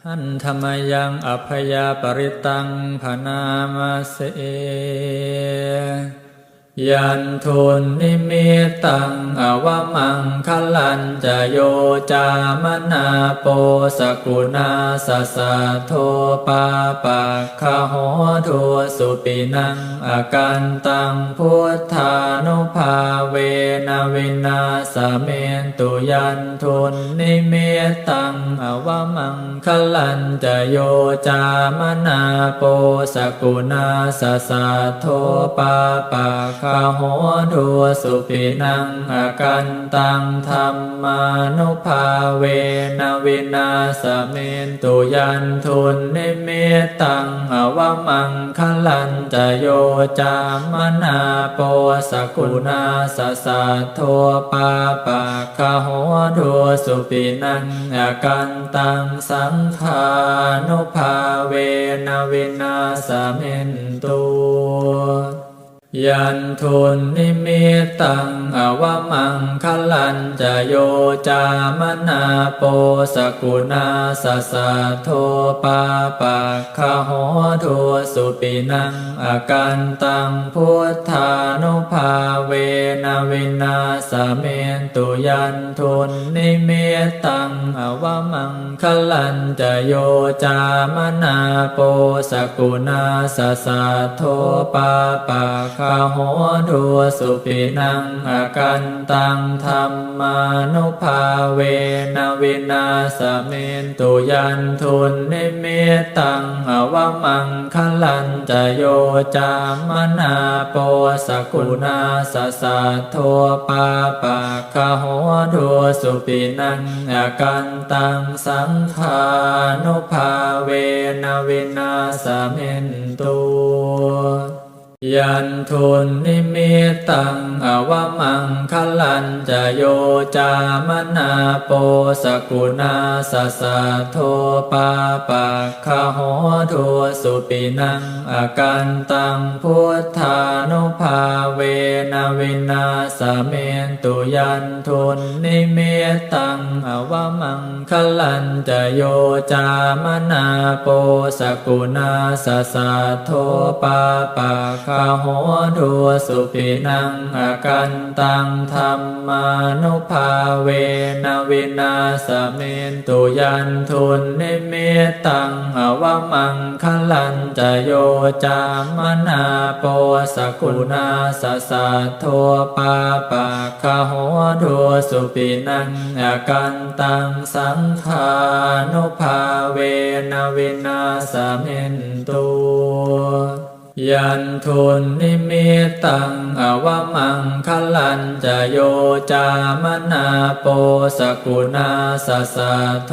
หันธรรมยังอัพยาปริตังพนามาเสยันทุนนิมิตังอวมังคลันจะโยจามนาโปสกุณาสสะโทปาปะคะโหทัวสุปินังอากันตังพุทธานุภาเวนะวินาสเมนตุยันทุนนิมิตังอวมังคลันจะโยจามนาโปสกุณาสสะโทปาปะคะโหทัวสุปินังอากันตังธัมมานุภาเวนะวินาสเมนตุยันทุนนิมิตังอวมังคลันจะโยจามนาโปสกุณาสสะโทปาปะคะโหทัวสุปินังอากันตังสังขานุภาเวนะวินาสเมนตุยันทุนนิมิตังอวมังคลันจะโยจามนาโปสกุณาสสะโทปาปะคะโหทัวสุปินังอากันตังพุทธานุภาเวนะวินาสเมนตุยันทุนนิมิตังอวมังคลันจะโยจามนาโปสกุณาสสะโทปาปะคะโหทัวสุปินังอากันตังธัมมานุภาเวนะวินาสเมนตุยันทุนนิมิตังอวมังคลันจะโยจามนาโปสกุณาสสะโทปาปะคะโหทัวสุปินังอากันตังสังขานุภาเวนะวินาสเมนตุยันทุนนิมิตังอวมังคลันจะโยจามนาโปสกุณาสสะโทปาปะคะโหทัวสุปินังอากันตังพุทธานุภาเวนะวินาสเมนตุยันทุนนิมิตังอวมังคลันจะโยจามนาโปสกุณาสสะโทปาปะคะโหทัวสุปินังอากันตังธัมมานุภาเวนะวินาสเมนตุยันทุนนิมิตังอวมังคลันจะโยจามนาโปสกุณาสสะโทปาปะคะโหทัวสุปินังอากันตังสังขานุภาเวนะวินาสเมนตุยันทุนนิมิตังอวมังคลันจะโยจามนาโปสกุณาสสะโท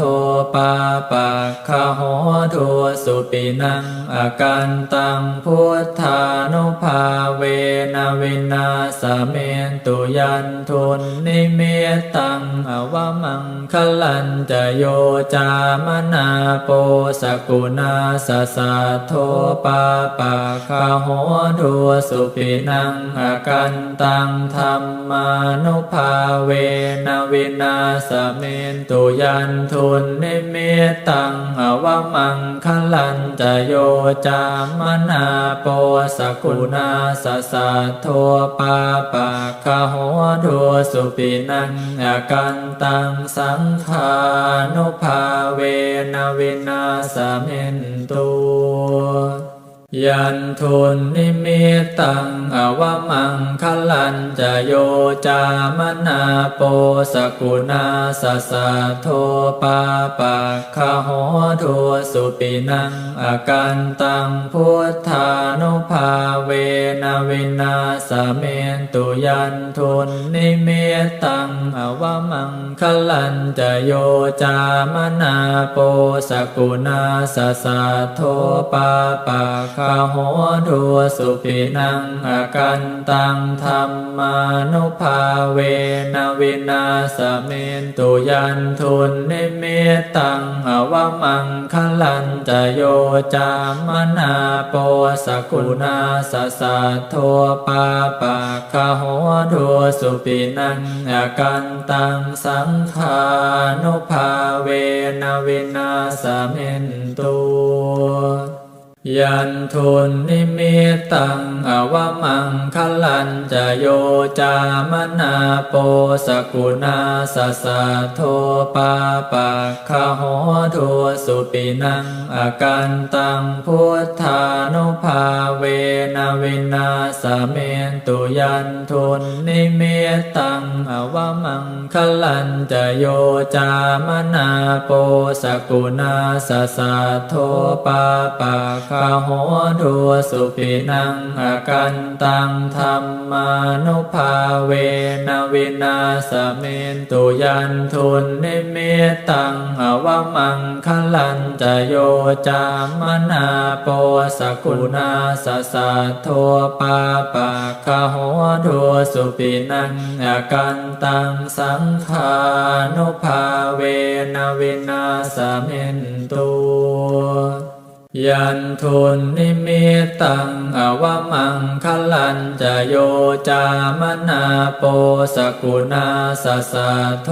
ปาปะคะโหทัวสุปินังอากันตังพุทธานุภาเวนะวินาสเมนตุยันทุนนิมิตังอวมังคลันจะโยจามนาโปสกุณาสสะโทปาปะคะโหทัวสุปินังอากันตังธัมมานุภาเวนะวินาสเมนตุยันทุนนิมิตังอวมังคลันจะโยจามนาโปสกุณาสสะโทปาปะคะโหทัวสุปินังอากันตังสังขานุภาเวนะวินาสเมนตุยันทุนนิมิตังอวมังคลันจะโยจามนาโปสกุณาสสะโทปาปะคะโหทัวสุปินังอากันตังพุทธานุภาเวนะวินาสเมนตุยันทุนนิมิตังอวมังคลันจะโยจามนาโปสกุณาสสะโทปาปะ โหทุสุปินังอากันตังธัมมานุภาเวนะวินาสเมนตุยันทุนนิมิตตังอวมังคลันจโยจามนาโปสกุณาสสัทโทปาปะคะโหทุสุปินังอากันตังสังขานุภาเวนะวินาสเมนตุยันทุนนิมิตตังอวมังคลันจโยจามนาโปสกุณาสสัทโทปาปะคะโหทุสุปินังอากันตังพุทธานุภาเวนะวินาสเมนตุยันทุนนิมิตตังอวมังคลันจโยจามนาโปสกุณาสสัทโทปาปะคะโหทุสุปินังอากันตังธัมมานุภาเวนะวินาสเมนตุยันทุนนิมิตตังอวมังคลันจโยจามนาโปสกุณาสสัทโทปาปะคะโหทุสุปินังอากันตังสังขานุภาเวนะวินาสเมนตุยันทุนนิมิตตังอวมังคลันจโยจามนาโปสกุณาสสัทโท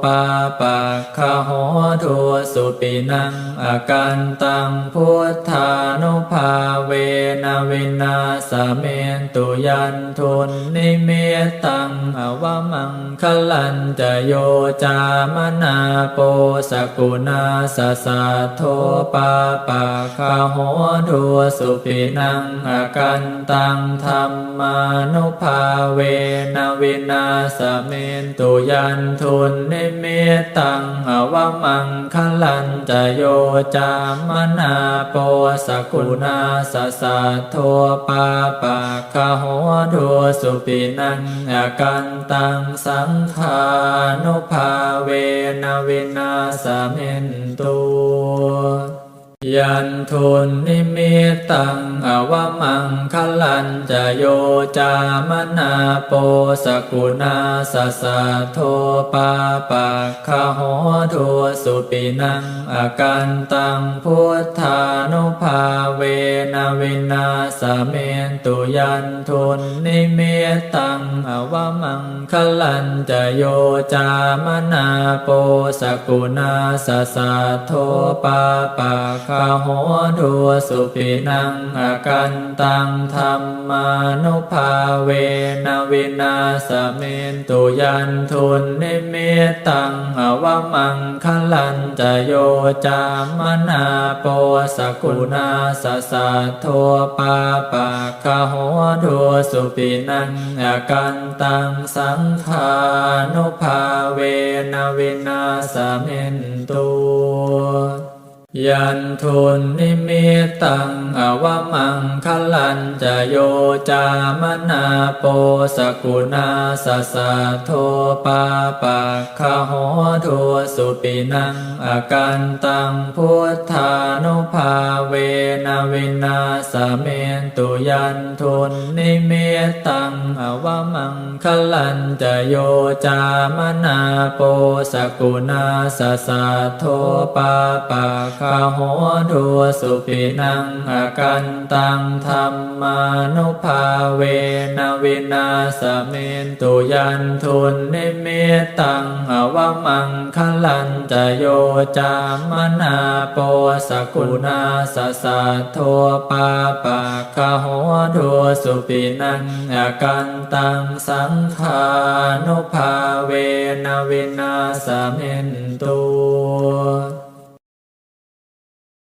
ปาปะคะโหทุสุปินังอากันตังพุทธานุภาเวนะวินาสเมนตุยันทุนนิมิตตังอวมังคลันจโยจามนาโปสกุณาสสัทโทปาปะคะโหทุสุปินังอากันตังธัมมานุภาเวนะวินาสเมนตุยันทุนนิมิตตังอวมังคลันจโยจามนาโปสกุณาสสัทโทปาปะคะโหทุสุปินังอากันตังสังขานุภาเวนะวินาสเมนตุยันทุนนิมิตตังอวมังคลันจโยจามนาโปสกุณาสสัทโทปาปะคะโหทุสุปินังอากันตังพุทธานุภาเวนะวินาสเมนตุยันทุนนิมิตตังอวมังคลันจโยจามนาโปสกุณาสสัทโทปาปะคะโหทุสุปินังอากันตังธัมมานุภาเวนะวินาสเมนตุยันทุนนิมิตตังอวมังคลันจโยจามนาโปสกุณาสสัทโทปาปะคะโหทุสุปินังอากันตังสังขานุภาเวนะวินาสเมนตุยันทุนนิมิตตังอวมังคลันจโยจามนาโปสกุณาสสัทโทปาปะคะโหทุสุปินังอากันตังพุทธานุภาเวนะวินาสเมนตุยันทุนนิมิตตังอวมังคลันจโยจามนาโปสกุณาสสัทโทปาปะคะโหทุสุปินังอากันตังธัมมานุภาเวนะวินาสเมนตุยันทุนนิมิตตังอวมังคลันจโยจามนาโปสกุณาสสัทโทปาปะคะโหทุสุปินังอากันตังสังขานุภาเวนะวินาสเมนตุ